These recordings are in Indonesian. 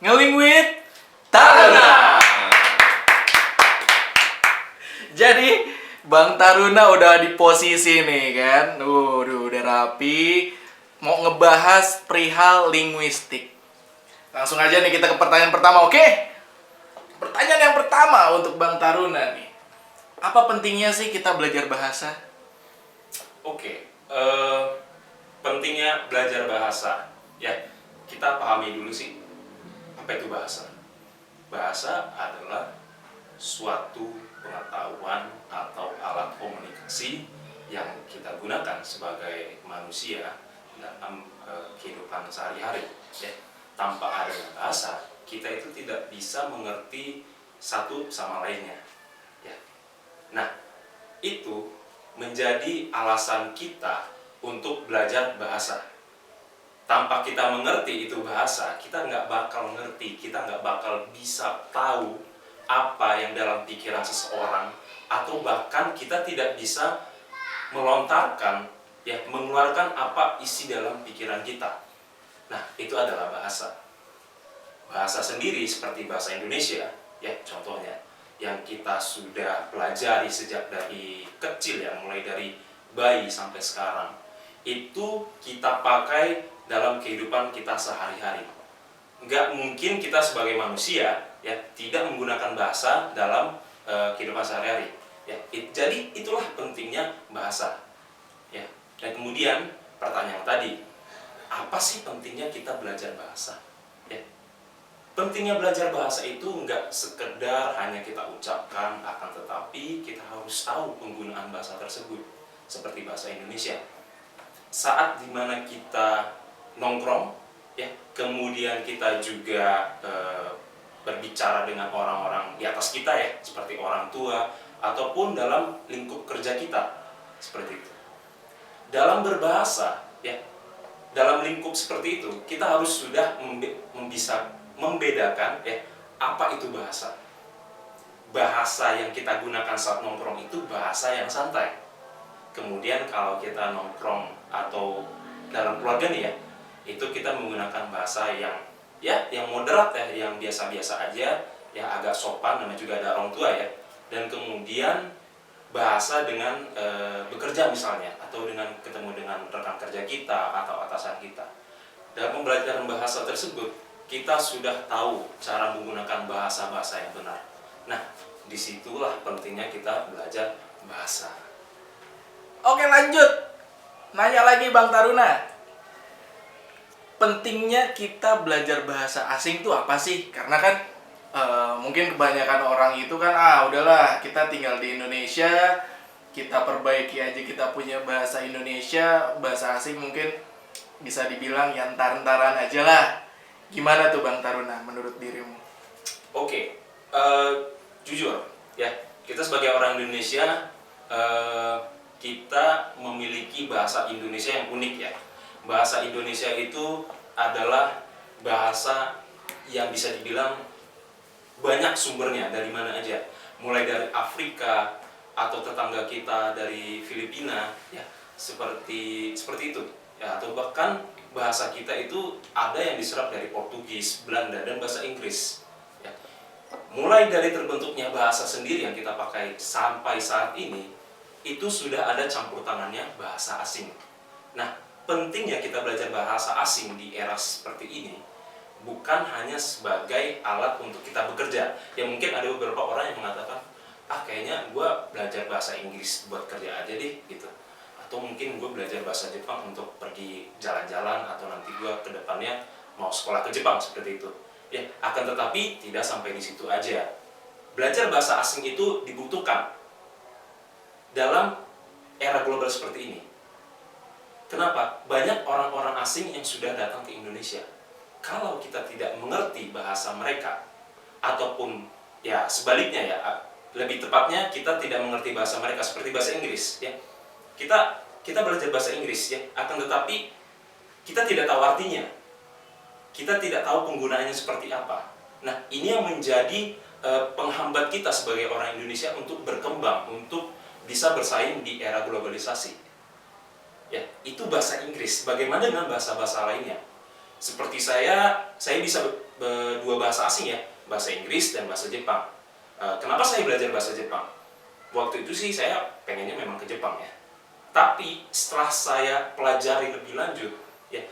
Ngeling with Taruna. Jadi Bang Taruna udah di posisi nih kan. Udah rapi. Mau ngebahas perihal linguistik. Langsung aja nih kita ke pertanyaan pertama, oke? Pertanyaan yang pertama untuk Bang Taruna nih. Apa pentingnya sih kita belajar bahasa? Oke, pentingnya belajar bahasa. Ya, kita pahami dulu sih, apa itu bahasa? Bahasa adalah suatu pengetahuan atau alat komunikasi yang kita gunakan sebagai manusia dalam kehidupan sehari-hari. Ya, tanpa ada bahasa, kita itu tidak bisa mengerti satu sama lainnya. Ya. Nah, itu menjadi alasan kita untuk belajar bahasa. Tanpa kita mengerti itu bahasa, kita nggak bakal ngerti, kita nggak bakal bisa tahu apa yang dalam pikiran seseorang, atau bahkan kita tidak bisa melontarkan, ya, mengeluarkan apa isi dalam pikiran kita. Nah, itu adalah bahasa. Bahasa sendiri seperti bahasa Indonesia, ya, contohnya yang kita sudah pelajari sejak dari kecil, ya, mulai dari bayi sampai sekarang, itu kita pakai dalam kehidupan kita sehari-hari. Nggak mungkin kita sebagai manusia, ya, tidak menggunakan bahasa dalam kehidupan sehari-hari. Ya, jadi itulah pentingnya bahasa. Ya. Dan kemudian pertanyaan tadi, apa sih pentingnya kita belajar bahasa? Ya. Pentingnya belajar bahasa itu nggak sekedar hanya kita ucapkan, akan tetapi kita harus tahu penggunaan bahasa tersebut, seperti bahasa Indonesia. Saat dimana kita nongkrong, ya, kemudian kita juga berbicara dengan orang-orang di atas kita, ya, seperti orang tua, ataupun dalam lingkup kerja kita, seperti itu. Dalam berbahasa, ya, dalam lingkup seperti itu, kita harus sudah bisa membedakan, ya, apa itu bahasa. Bahasa yang kita gunakan saat nongkrong itu bahasa yang santai. Kemudian kalau kita nongkrong atau dalam keluarga nih, ya, itu kita menggunakan bahasa yang, ya, yang moderat, ya, yang biasa-biasa aja, ya, agak sopan, namanya juga ada orang tua, ya. Dan kemudian bahasa dengan bekerja misalnya, atau dengan ketemu dengan rekan kerja kita atau atasan kita. Dalam pembelajaran bahasa tersebut, kita sudah tahu cara menggunakan bahasa-bahasa yang benar. Nah, disitulah pentingnya kita belajar bahasa. Oke, lanjut. Nanya lagi Bang Taruna. Pentingnya kita belajar bahasa asing itu apa sih? Karena kan mungkin kebanyakan orang itu kan, udahlah, kita tinggal di Indonesia, kita perbaiki aja kita punya bahasa Indonesia, bahasa asing mungkin bisa dibilang ya entar-entaran aja lah. Gimana tuh Bang Taruna menurut dirimu? Oke, jujur, ya, kita sebagai orang Indonesia, kita memiliki bahasa Indonesia yang unik, ya. Bahasa Indonesia itu adalah bahasa yang bisa dibilang banyak sumbernya, dari mana aja. Mulai dari Afrika atau tetangga kita dari Filipina, ya, seperti itu. Ya, atau bahkan bahasa kita itu ada yang diserap dari Portugis, Belanda, dan bahasa Inggris. Ya. Mulai dari terbentuknya bahasa sendiri yang kita pakai sampai saat ini, itu sudah ada campur tangannya bahasa asing. Nah, pentingnya kita belajar bahasa asing di era seperti ini bukan hanya sebagai alat untuk kita bekerja. Ya, mungkin ada beberapa orang yang mengatakan, kayaknya gue belajar bahasa Inggris buat kerja aja deh, gitu. Atau mungkin gue belajar bahasa Jepang untuk pergi jalan-jalan, atau nanti gue ke depannya mau sekolah ke Jepang, seperti itu. Ya, akan tetapi tidak sampai di situ aja. Belajar bahasa asing itu dibutuhkan dalam era global seperti ini. Kenapa? Banyak orang-orang asing yang sudah datang ke Indonesia. Kalau kita tidak mengerti bahasa mereka, ataupun ya sebaliknya, ya, lebih tepatnya kita tidak mengerti bahasa mereka, seperti bahasa Inggris, ya. Kita belajar bahasa Inggris, ya, akan tetapi kita tidak tahu artinya. Kita tidak tahu penggunaannya seperti apa. Nah, ini yang menjadi penghambat kita sebagai orang Indonesia untuk berkembang, untuk bisa bersaing di era globalisasi. Ya, itu bahasa Inggris. Bagaimana dengan bahasa-bahasa lainnya? Seperti saya bisa dua bahasa asing ya, bahasa Inggris dan bahasa Jepang. Kenapa saya belajar bahasa Jepang? Waktu itu sih saya pengennya memang ke Jepang ya. Tapi setelah saya pelajari lebih lanjut, ya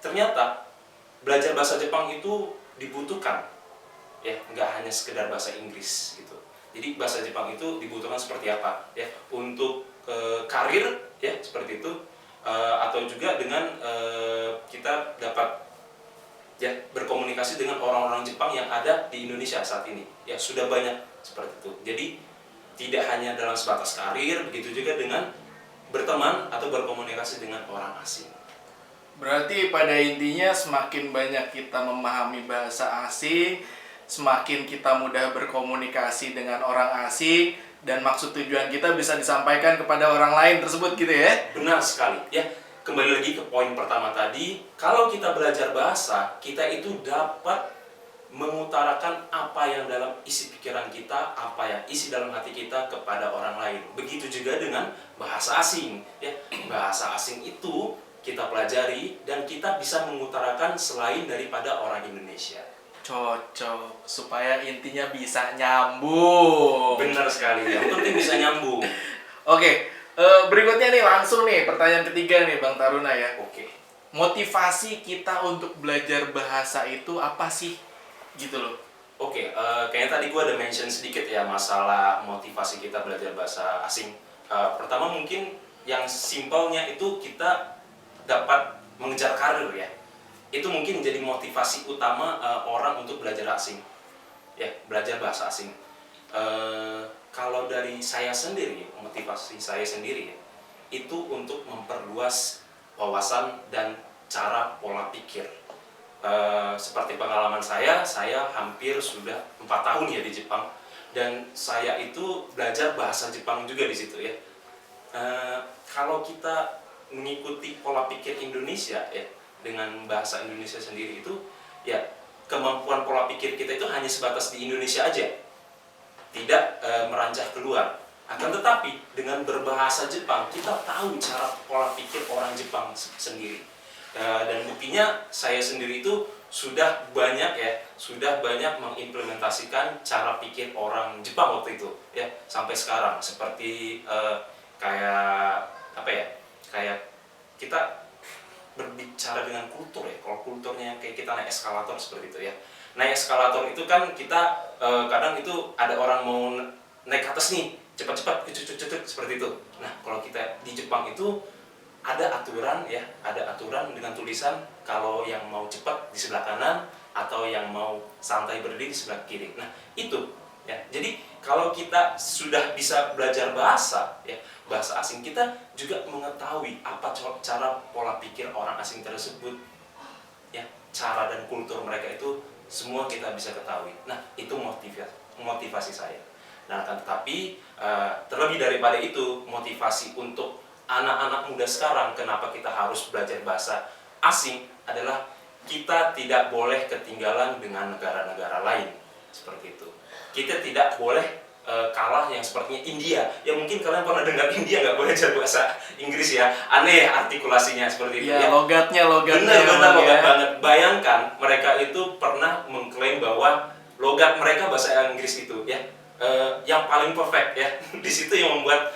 ternyata belajar bahasa Jepang itu dibutuhkan, ya nggak hanya sekedar bahasa Inggris gitu. Jadi bahasa Jepang itu dibutuhkan seperti apa, ya untuk karir, ya seperti itu, atau juga dengan kita dapat ya berkomunikasi dengan orang-orang Jepang yang ada di Indonesia saat ini. Ya sudah banyak seperti itu. Jadi tidak hanya dalam sebatas karir, begitu juga dengan berteman atau berkomunikasi dengan orang asing. Berarti pada intinya semakin banyak kita memahami bahasa asing, semakin kita mudah berkomunikasi dengan orang asing, dan maksud tujuan kita bisa disampaikan kepada orang lain tersebut gitu ya? Benar sekali. Ya, kembali lagi ke poin pertama tadi, kalau kita belajar bahasa, kita itu dapat mengutarakan apa yang dalam isi pikiran kita, apa yang isi dalam hati kita kepada orang lain. Begitu juga dengan bahasa asing. Ya, bahasa asing itu kita pelajari dan kita bisa mengutarakan selain daripada orang Indonesia. Cocok, supaya intinya bisa nyambung. Benar sekali, yang penting bisa nyambung. Oke, berikutnya nih langsung nih pertanyaan ketiga nih Bang Taruna ya. Oke. Motivasi kita untuk belajar bahasa itu apa sih? Gitu loh. Oke, kayaknya tadi gue ada mention sedikit ya masalah motivasi kita belajar bahasa asing. Pertama mungkin yang simpelnya itu kita dapat mengejar karir ya. Itu mungkin menjadi motivasi utama orang untuk belajar asing. Ya, belajar bahasa asing. Kalau dari saya sendiri, motivasi saya sendiri ya, itu untuk memperluas wawasan dan cara pola pikir. Seperti pengalaman saya hampir sudah 4 tahun ya di Jepang, dan saya itu belajar bahasa Jepang juga di situ ya. Kalau kita mengikuti pola pikir Indonesia ya dengan bahasa Indonesia sendiri itu ya, kemampuan pola pikir kita itu hanya sebatas di Indonesia aja, tidak meranjak keluar. Akan tetapi dengan berbahasa Jepang kita tahu cara pola pikir orang Jepang sendiri. Dan buktinya saya sendiri itu sudah banyak mengimplementasikan cara pikir orang Jepang waktu itu ya sampai sekarang, seperti kayak apa ya, kayak kita berbicara dengan kultur ya. Kalau kulturnya kayak kita naik eskalator seperti itu ya, naik eskalator itu kan kita kadang itu ada orang mau naik ke atas nih, cepat-cepat seperti itu. Nah kalau kita di Jepang itu ada aturan ya, ada aturan dengan tulisan kalau yang mau cepat di sebelah kanan atau yang mau santai berdiri di sebelah kiri. Nah itu ya, jadi kalau kita sudah bisa belajar bahasa ya, bahasa asing, kita juga mengetahui apa cara pola pikir orang asing tersebut ya, cara dan kultur mereka itu semua kita bisa ketahui. Nah itu motivasi saya. Nah akan tetapi terlebih daripada itu, motivasi untuk anak-anak muda sekarang kenapa kita harus belajar bahasa asing adalah kita tidak boleh ketinggalan dengan negara-negara lain seperti itu. Kita tidak boleh kalah yang sepertinya India. Ya mungkin kalian pernah dengar India nggak boleh belajar bahasa Inggris ya, aneh artikulasinya seperti itu ya. Logatnya benar logat ya. banget. Bayangkan mereka itu pernah mengklaim bahwa logat mereka bahasa Inggris itu ya yang paling perfect ya. Di situ yang membuat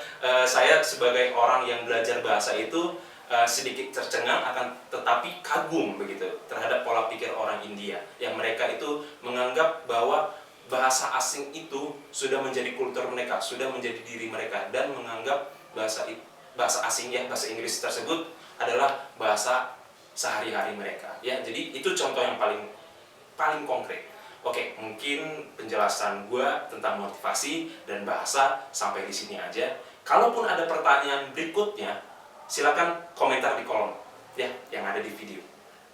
saya sebagai orang yang belajar bahasa itu sedikit tercengang, akan tetapi kagum begitu terhadap pola pikir orang India yang mereka itu menganggap bahwa bahasa asing itu sudah menjadi kultur mereka, sudah menjadi diri mereka, dan menganggap bahasa asing ya, bahasa Inggris tersebut adalah bahasa sehari-hari mereka ya. Jadi itu contoh yang paling konkret. Oke, mungkin penjelasan gue tentang motivasi dan bahasa sampai di sini aja. Kalaupun ada pertanyaan berikutnya, silakan komentar di kolom ya yang ada di video.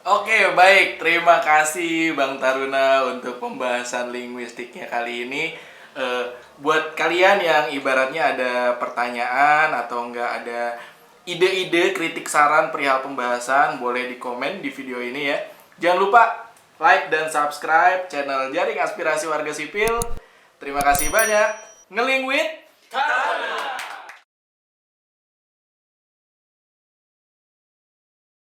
Oke, baik. Terima kasih Bang Taruna untuk pembahasan linguistiknya kali ini. Buat kalian yang ibaratnya ada pertanyaan atau enggak ada ide-ide, kritik, saran perihal pembahasan, boleh di komen di video ini ya. Jangan lupa like dan subscribe channel Jaring Aspirasi Warga Sipil. Terima kasih banyak. Ngeling with